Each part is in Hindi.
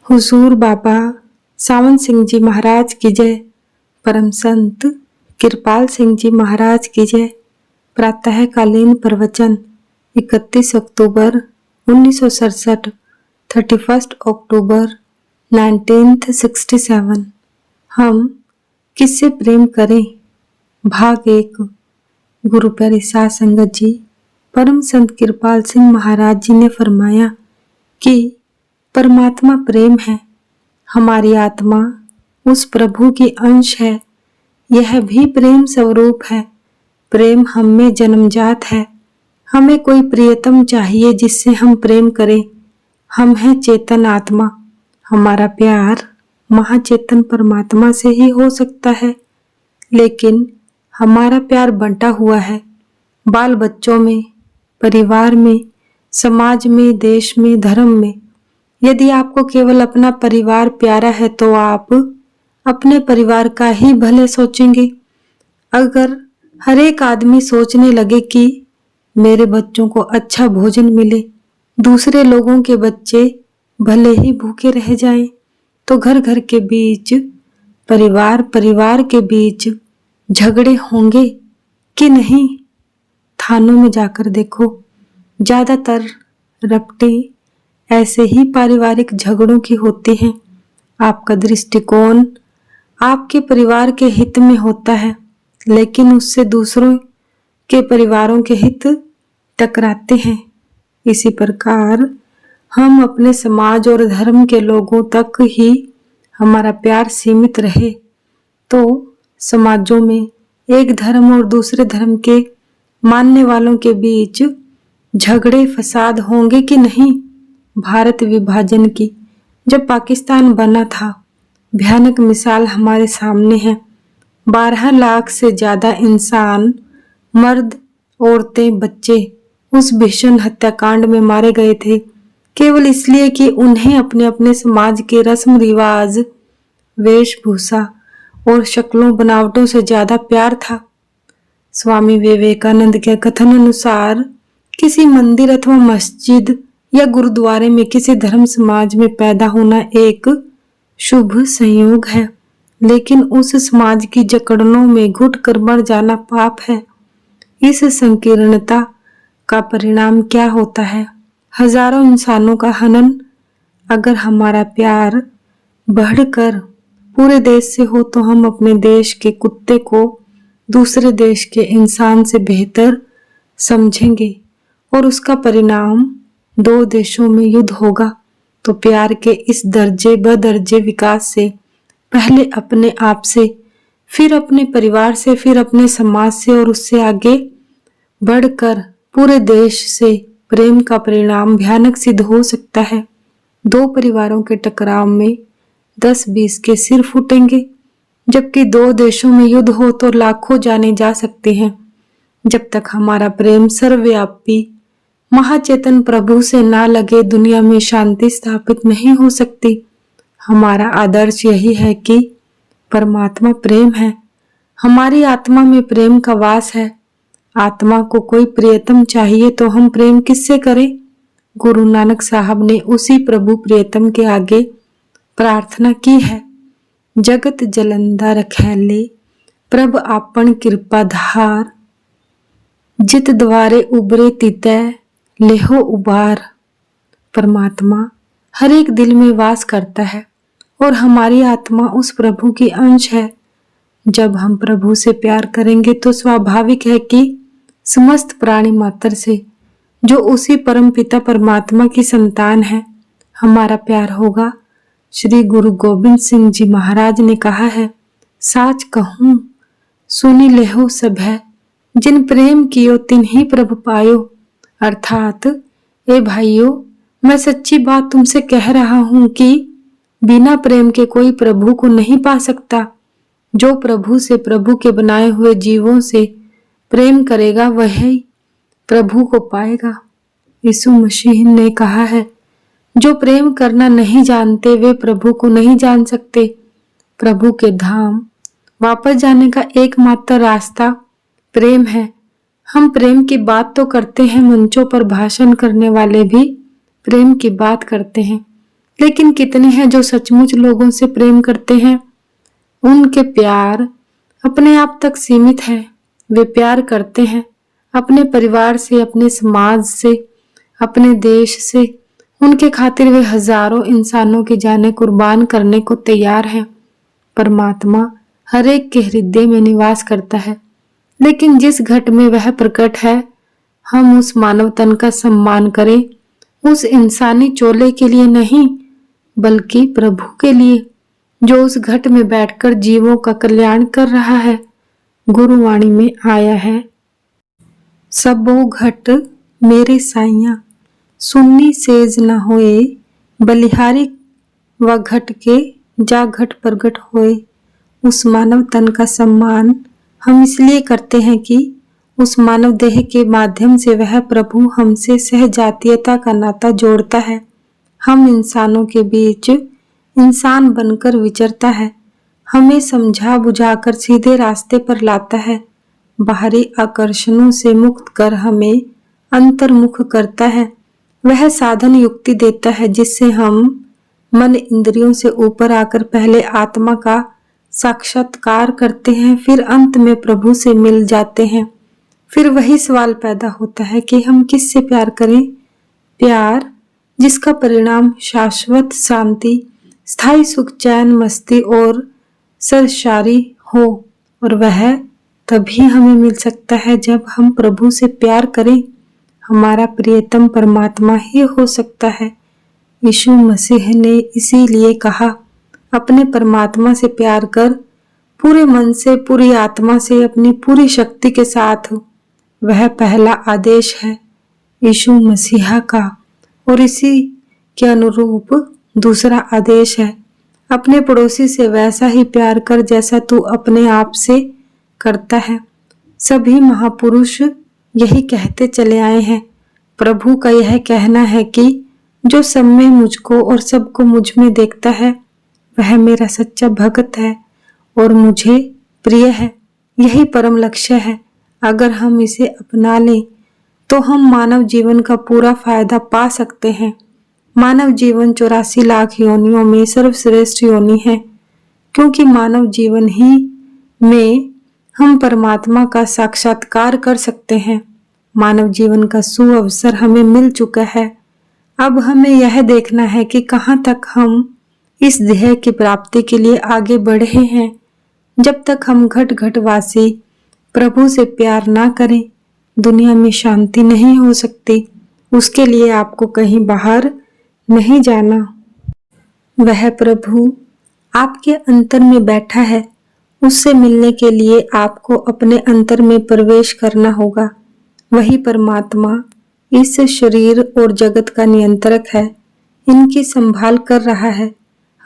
हुजूर बाबा सावन सिंह जी महाराज की जय। परम संत कृपाल सिंह जी महाराज की जय। प्रातःकालीन प्रवचन 31 अक्टूबर 1967, 31 अक्टूबर 1967। हम किससे प्रेम करें? भाग 1। गुरु प्यारी साध संगत जी, परम संत कृपाल सिंह महाराज जी ने फरमाया कि परमात्मा प्रेम है। हमारी आत्मा उस प्रभु की अंश है, यह भी प्रेम स्वरूप है। प्रेम हम में जन्मजात है। हमें कोई प्रियतम चाहिए जिससे हम प्रेम करें। हम हैं चेतन आत्मा। हमारा प्यार महाचेतन परमात्मा से ही हो सकता है, लेकिन हमारा प्यार बंटा हुआ है बाल बच्चों में, परिवार में, समाज में, देश में, धर्म में। यदि आपको केवल अपना परिवार प्यारा है तो आप अपने परिवार का ही भले सोचेंगे। अगर हर एक आदमी सोचने लगे कि मेरे बच्चों को अच्छा भोजन मिले, दूसरे लोगों के बच्चे भले ही भूखे रह जाएं, तो घर घर के बीच, परिवार परिवार के बीच झगड़े होंगे कि नहीं? थानों में जाकर देखो, ज्यादातर रपटे ऐसे ही पारिवारिक झगड़ों की होती हैं। आपका दृष्टिकोण आपके परिवार के हित में होता है, लेकिन उससे दूसरों के परिवारों के हित टकराते हैं। इसी प्रकार हम अपने समाज और धर्म के लोगों तक ही हमारा प्यार सीमित रहे तो समाजों में एक धर्म और दूसरे धर्म के मानने वालों के बीच झगड़े फसाद होंगे कि नहीं? भारत विभाजन की जब पाकिस्तान बना था, भयानक मिसाल हमारे सामने है। 12 लाख से ज्यादा इंसान, मर्द, औरतें, बच्चे उस भीषण हत्याकांड में मारे गए थे, केवल इसलिए कि उन्हें अपने अपने समाज के रस्म रिवाज, वेशभूषा और शक्लों बनावटों से ज्यादा प्यार था। स्वामी विवेकानंद के कथन अनुसार किसी मंदिर अथवा मस्जिद या गुरुद्वारे में किसी धर्म समाज में पैदा होना एक शुभ संयोग है, लेकिन उस समाज की जकड़नों में घुट कर मर जाना पाप है। इस संकीर्णता का परिणाम क्या होता है? हजारों इंसानों का हनन। अगर हमारा प्यार बढ़कर पूरे देश से हो तो हम अपने देश के कुत्ते को दूसरे देश के इंसान से बेहतर समझेंगे और उसका परिणाम 2 देशों में युद्ध होगा। तो प्यार के इस दर्जे बदर्जे विकास से पहले अपने आप से, फिर अपने परिवार से, फिर अपने समाज से और उससे आगे बढ़कर पूरे देश से प्रेम का परिणाम भयानक सिद्ध हो सकता है। 2 परिवारों के टकराव में 10-20 के सिर फूटेंगे, जबकि 2 देशों में युद्ध हो तो लाखों जाने जा सकते हैं। जब तक हमारा प्रेम सर्वव्यापी महाचेतन प्रभु से ना लगे, दुनिया में शांति स्थापित नहीं हो सकती। हमारा आदर्श यही है कि परमात्मा प्रेम है। हमारी आत्मा में प्रेम का वास है। आत्मा को कोई प्रियतम चाहिए तो हम प्रेम किससे करें? गुरु नानक साहब ने उसी प्रभु प्रियतम के आगे प्रार्थना की है। जगत जलंदा रखैले प्रभ आपन कृपा धार, जित द्वारे उबरे तितै लेहो उबार। परमात्मा हर एक दिल में वास करता है और हमारी आत्मा उस प्रभु की अंश है। जब हम प्रभु से प्यार करेंगे तो स्वाभाविक है कि समस्त प्राणी मात्र से, जो उसी परम पिता परमात्मा की संतान है, हमारा प्यार होगा। श्री गुरु गोबिंद सिंह जी महाराज ने कहा है, साच कहूं सुनी लेहो सब है, जिन प्रेम कियो तिन ही प्रभु पायो। अर्थात ए भाइयों, मैं सच्ची बात तुमसे कह रहा हूं कि बिना प्रेम के कोई प्रभु को नहीं पा सकता। जो प्रभु से, प्रभु के बनाए हुए जीवों से प्रेम करेगा वही प्रभु को पाएगा। यीशु मसीह ने कहा है, जो प्रेम करना नहीं जानते वे प्रभु को नहीं जान सकते। प्रभु के धाम वापस जाने का एकमात्र रास्ता प्रेम है। हम प्रेम की बात तो करते हैं, मंचों पर भाषण करने वाले भी प्रेम की बात करते हैं। लेकिन कितने हैं जो सचमुच लोगों से प्रेम करते हैं? उनके प्यार अपने आप तक सीमित है। वे प्यार करते हैं अपने परिवार से, अपने समाज से, अपने देश से। उनके खातिर वे हजारों इंसानों की जानें कुर्बान करने को तैयार हैं। परमात्मा हर एक के हृदय में निवास करता है, लेकिन जिस घट में वह प्रकट है, हम उस मानव तन का सम्मान करें, उस इंसानी चोले के लिए नहीं, बल्कि प्रभु के लिए, जो उस घट में बैठकर जीवों का कल्याण कर रहा है। गुरुवाणी में आया है, सबो घट मेरे साइया, सुन्नी सेज न होए, बलिहारी व घट के जा घट प्रगट होए। उस मानव तन का सम्मान हम इसलिए करते हैं कि उस मानव देह के माध्यम से वह प्रभु हमसे सहजातीयता का नाता जोड़ता है। हम इंसानों के बीच इंसान बनकर विचरता है, हमें समझा बुझाकर सीधे रास्ते पर लाता है, बाहरी आकर्षणों से मुक्त कर हमें अंतर्मुख करता है। वह साधन युक्ति देता है जिससे हम मन इंद्रियों से ऊपर आकर पहले आत्मा का साक्षात्कार करते हैं, फिर अंत में प्रभु से मिल जाते हैं। फिर वही सवाल पैदा होता है कि हम किससे प्यार करें? प्यार जिसका परिणाम शाश्वत शांति, स्थायी सुख, चैन, मस्ती और सरशारी हो, और वह तभी हमें मिल सकता है जब हम प्रभु से प्यार करें। हमारा प्रियतम परमात्मा ही हो सकता है। यीशु मसीह ने इसीलिए कहा, अपने परमात्मा से प्यार कर, पूरे मन से, पूरी आत्मा से, अपनी पूरी शक्ति के साथ। वह पहला आदेश है यीशु मसीहा का, और इसी के अनुरूप दूसरा आदेश है, अपने पड़ोसी से वैसा ही प्यार कर जैसा तू अपने आप से करता है। सभी महापुरुष यही कहते चले आए हैं। प्रभु का यह कहना है कि जो सब में मुझको और सबको मुझ में देखता है, वह मेरा सच्चा भक्त है और मुझे प्रिय है। यही परम लक्ष्य है। अगर हम इसे अपना लें तो हम मानव जीवन का पूरा फायदा पा सकते हैं। मानव जीवन 84 लाख योनियों में सर्वश्रेष्ठ योनि है, क्योंकि मानव जीवन ही में हम परमात्मा का साक्षात्कार कर सकते हैं। मानव जीवन का सुअवसर हमें मिल चुका है। अब हमें यह देखना है कि कहाँ तक हम इस ध्येय की प्राप्ति के लिए आगे बढ़े हैं। जब तक हम घट घटवासी प्रभु से प्यार ना करें, दुनिया में शांति नहीं हो सकती। उसके लिए आपको कहीं बाहर नहीं जाना। वह प्रभु आपके अंतर में बैठा है। उससे मिलने के लिए आपको अपने अंतर में प्रवेश करना होगा। वही परमात्मा इस शरीर और जगत का नियंत्रक है, इनकी संभाल कर रहा है।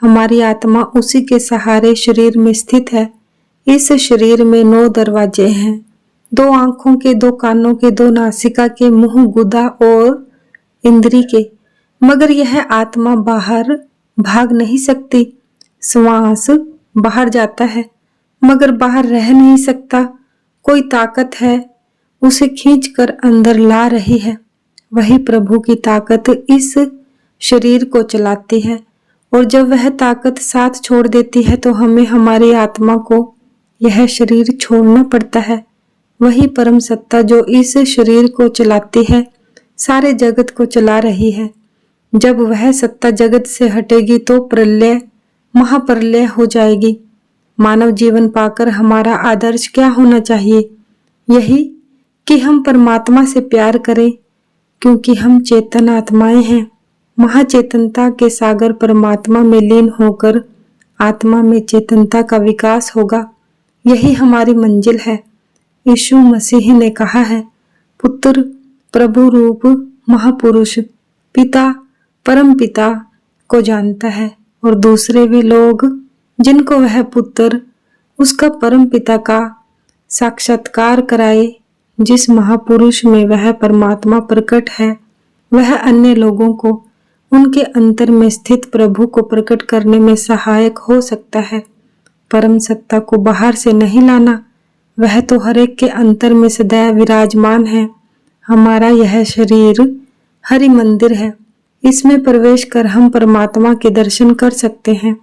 हमारी आत्मा उसी के सहारे शरीर में स्थित है। इस शरीर में 9 दरवाजे हैं, 2 आंखों के, 2 कानों के, 2 नासिका के, मुंह, गुदा और इंद्री के। मगर यह आत्मा बाहर भाग नहीं सकती। श्वास बाहर जाता है मगर बाहर रह नहीं सकता। कोई ताकत है उसे खींचकर अंदर ला रही है। वही प्रभु की ताकत इस शरीर को चलाती है, और जब वह ताकत साथ छोड़ देती है तो हमें हमारी आत्मा को यह शरीर छोड़ना पड़ता है। वही परम सत्ता जो इस शरीर को चलाती है, सारे जगत को चला रही है। जब वह सत्ता जगत से हटेगी तो प्रलय, महाप्रलय हो जाएगी। मानव जीवन पाकर हमारा आदर्श क्या होना चाहिए? यही कि हम परमात्मा से प्यार करें, क्योंकि हम चेतन आत्माएं हैं। महाचेतनता के सागर परमात्मा में लीन होकर आत्मा में चेतनता का विकास होगा। यही हमारी मंजिल है। यीशु मसीह ने कहा है, पुत्र प्रभु रूप महापुरुष पिता परम पिता को जानता है, और दूसरे वे लोग जिनको वह पुत्र उसका परम पिता का साक्षात्कार कराए। जिस महापुरुष में वह परमात्मा प्रकट है, वह अन्य लोगों को उनके अंतर में स्थित प्रभु को प्रकट करने में सहायक हो सकता है। परम सत्ता को बाहर से नहीं लाना, वह तो हर एक के अंतर में सदैव विराजमान है। हमारा यह शरीर हरि मंदिर है। इसमें प्रवेश कर हम परमात्मा के दर्शन कर सकते हैं।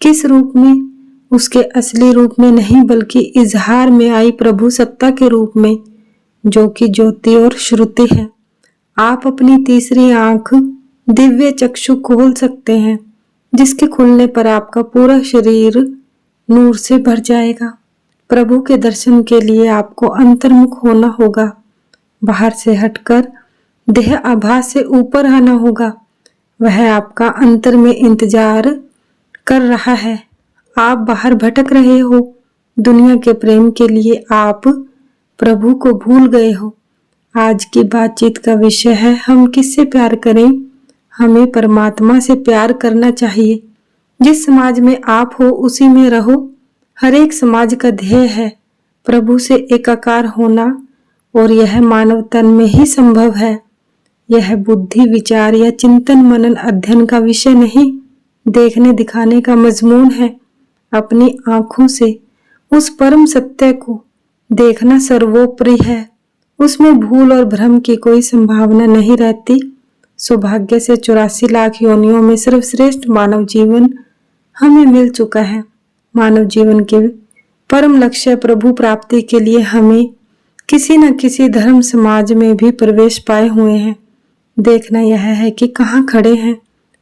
किस रूप में? उसके असली रूप में नहीं, बल्कि इजहार में आई प्रभु सत्ता के रूप में, जो कि ज्योति और श्रुति है। आप अपनी तीसरी आंख दिव्य चक्षु खोल सकते हैं, जिसके खुलने पर आपका पूरा शरीर नूर से भर जाएगा। प्रभु के दर्शन के लिए आपको अंतर्मुख होना होगा, बाहर से हटकर देह आभास से ऊपर आना होगा। वह आपका अंतर में इंतजार कर रहा है। आप बाहर भटक रहे हो, दुनिया के प्रेम के लिए आप प्रभु को भूल गए हो। आज की बातचीत का विषय है, हम किससे प्यार करें? हमें परमात्मा से प्यार करना चाहिए। जिस समाज में आप हो उसी में रहो। हर एक समाज का ध्येय है प्रभु से एकाकार होना, और यह मानव तन में ही संभव है। यह बुद्धि, विचार या चिंतन मनन अध्ययन का विषय नहीं, देखने दिखाने का मजमून है। अपनी आंखों से उस परम सत्य को देखना सर्वोपरि है। उसमें भूल और भ्रम की कोई संभावना नहीं रहती। सौभाग्य से 84 लाख योनियों में सर्वश्रेष्ठ मानव जीवन हमें मिल चुका है। मानव जीवन के परम लक्ष्य प्रभु प्राप्ति के लिए हमें किसी न किसी धर्म समाज में भी प्रवेश पाए हुए हैं। देखना यह है कि कहाँ खड़े हैं।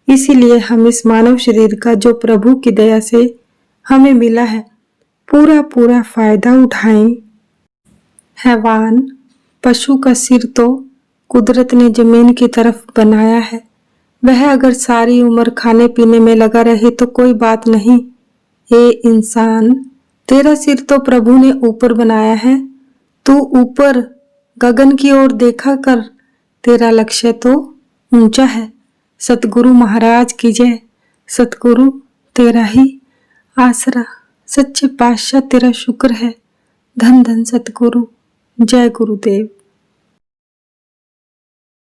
इसीलिए हम इस मानव शरीर का जो प्रभु की दया से हमें मिला है, पूरा फायदा उठाएं। हैवान, पशु का सिर तो कुदरत ने जमीन की तरफ बनाया है। वह अगर सारी उम्र खाने पीने में लगा रहे तो कोई बात नहीं। ए इंसान, तेरा सिर तो प्रभु ने ऊपर बनाया है। तू ऊपर गगन की ओर देखा कर, तेरा लक्ष्य तो ऊंचा है। सतगुरु महाराज की जय। सतगुरु तेरा ही आसरा, सच्चे पातशाह तेरा शुक्र है। धन धन सतगुरु। जय गुरुदेव।